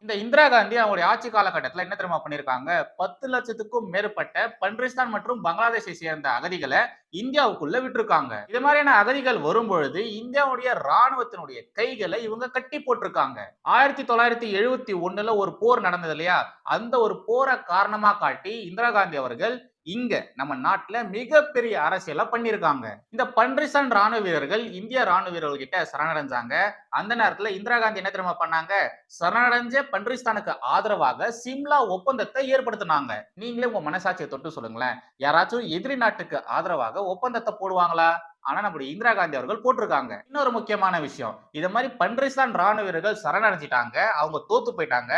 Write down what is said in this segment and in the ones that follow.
இந்த இந்திரா காந்தி அவங்களுடைய ஆட்சி காலகட்டத்துல என்ன தெரியுமா பண்ணியிருக்காங்க? 10 லட்சத்துக்கும் மேற்பட்ட பன்றிஸ்தான் மற்றும் பங்களாதேஷை சேர்ந்த அகதிகள இந்தியாவுக்குள்ள விட்டிருக்காங்க. இது மாதிரியான அகதிகள் வரும்பொழுது, இந்தியாவுடைய ராணுவத்தினுடைய கைகள இவங்க கட்டி போட்டிருக்காங்க. 1971ல ஒரு போர் நடந்தது இல்லையா? அந்த ஒரு போர காரணமா காட்டி இந்திரா காந்தி அவர்கள் இங்க நம்ம நாட்டுல மிகப்பெரிய அரசியல பண்ணியிருக்காங்க. இந்த பன்றிஸ்தான் ராணுவ வீரர்கள் இந்திய ராணுவ வீரர்கள் கிட்ட சரணடைஞ்சாங்க. அந்த நேரத்துல இந்திரா காந்தி என்ன தெரியுமா பண்ணாங்க? சரணடைஞ்ச பன்றிஸ்தானுக்கு ஆதரவாக சிம்லா ஒப்பந்தத்தை ஏற்படுத்தினாங்க. நீங்களே உங்க மனசாட்சியை தொட்டு சொல்லுங்களேன். யாராச்சும் எதிரி நாட்டுக்கு ஆதரவாக ஒப்பந்தத்தை போடுவாங்களா? ஆனா நம்முடைய இந்திரா காந்தி அவர்கள் போட்டிருக்காங்க. இன்னொரு முக்கியமான விஷயம், இது மாதிரி பன்றிஸ்தான் ராணுவ வீரர்கள் சரணடைஞ்சிட்டாங்க, அவங்க தோத்து போயிட்டாங்க.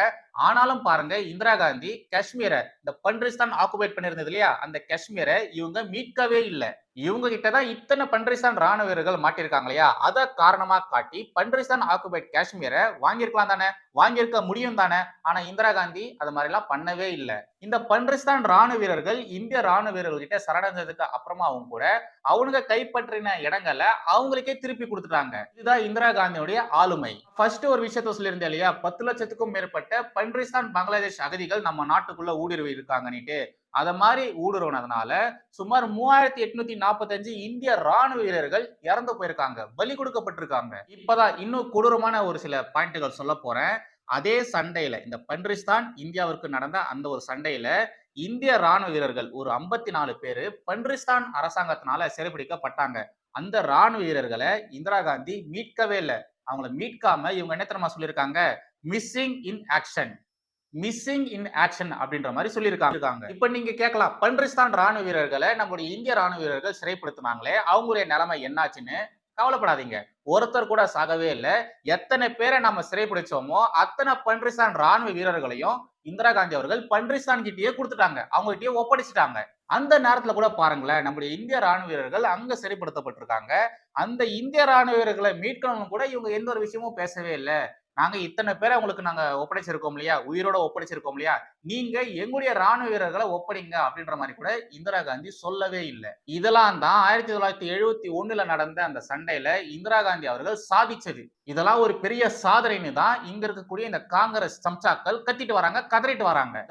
ஆனாலும் பாருங்க இந்திரா காந்தி காஷ்மீரை, இந்த பன்றிஸ்தான் ஆக்குபைட் பண்ணிருந்தது இல்லையா, அந்த காஷ்மீரை இவங்க மீட்கவே இல்லை. இவங்க கிட்ட தான் இத்தனை பன்றிஸ்தான் ராணுவ வீரர்கள் மாட்டிருக்காங்க இல்லையா, அத காரணமா காட்டி பன்றிஸ்தான் ஆக்குபைட் காஷ்மீரை வாங்கியிருக்கலாம் தானே, வாங்கியிருக்க முடியும் தானே. ஆனா இந்திரா காந்தி அது மாதிரி எல்லாம் பண்ணவே இல்லை. இந்த பன்றிஸ்தான் ராணுவ வீரர்கள் இந்திய ராணுவ வீரர்கள் கிட்ட சரணடைஞ்சதுக்கு அப்புறமாவும் கூட அவனுங்க கைப்பற்றின இடங்களை அவங்களுக்கே திருப்பி கொடுத்துட்டாங்க. இதுதான் இந்திரா காந்தியுடைய ஆளுமை. ஃபர்ஸ்ட் ஒரு விஷயத்த சொல்லியிருந்தேன் இல்லையா, 10 லட்சத்துக்கும் மேற்பட்ட பன்றிஸ்தான் பங்களாதேஷ் அகதிகள் நம்ம நாட்டுக்குள்ள ஊடுருவி இருக்காங்கன்னுட்டு. அத மாதிரி ஊடுருவனதுனால சுமார் 3845 இந்திய ராணுவ வீரர்கள் இறந்து போயிருக்காங்க, பலி கொடுக்கப்பட்டிருக்காங்க. இப்பதான் இன்னும் கொடூரமான ஒரு சில பாயிண்ட்கள் சொல்ல போறேன். அதே சண்டையில, இந்த பன்றிஸ்தான் இந்தியாவிற்கு நடந்த அந்த ஒரு சண்டையில இந்திய ராணுவ வீரர்கள் ஒரு 54 பேரு பன்றிஸ்தான் அரசாங்கத்தினால சிறைபிடிக்கப்பட்டாங்க. அந்த ராணுவ வீரர்களை இந்திரா காந்தி மீட்கவே இல்லை. அவங்களை மீட்காம இவங்க என்ன தெரியுமா சொல்லியிருக்காங்க? Missing in action, missing in action அப்படின்ற மாதிரி சொல்லியிருக்காங்க. இப்ப நீங்க கேட்கலாம், பன்றிஸ்தான் ராணுவ வீரர்களை நம்முடைய இந்திய ராணுவ வீரர்கள் சிறைப்படுத்தினாங்களே, அவங்களுடைய நிலைமை என்னாச்சுன்னு. கவலைப்படாதீங்க, ஒருத்தர் கூட சாகவே இல்லை. எத்தனை பேரை நம்ம சிறைப்பிடிச்சோமோ அத்தனை பன்றிஸ்தான் ராணுவ வீரர்களையும் இந்திரா காந்தி அவர்கள் பன்றிஸ்தான் கிட்டயே கொடுத்துட்டாங்க, அவங்க கிட்டயே ஒப்படைச்சிட்டாங்க. அந்த நேரத்துல கூட பாருங்களேன், நம்முடைய இந்திய ராணுவ வீரர்கள் அங்க சிறைப்படுத்தப்பட்டிருக்காங்க. அந்த இந்திய ராணுவ வீரர்களை மீட்கணும்னு கூட இவங்க எந்த ஒரு விஷயமும் பேசவே இல்லை. நாங்க இத்தனை பேரை உங்களுக்கு நாங்க ஒப்படைச்சிருக்கோம் இல்லையா, உயிரோட ஒப்படைச்சிருக்கோம் இல்லையா, நீங்க எங்களுடைய ராணுவ வீரர்களை ஒப்படைங்க அப்படின்ற மாதிரி கூட இந்திரா காந்தி சொல்லவே இல்லை. இதெல்லாம் தான் 1971ல நடந்த அந்த சண்டையில இந்திரா காந்தி அவர்கள் சாதிச்சது. இதெல்லாம் ஒரு பெரிய சாதனைன்னு தான் இங்க இருக்கக்கூடிய இந்த காங்கிரஸ் சம்சாக்கள் கத்திட்டு வராங்க, கதறிட்டு வராங்க.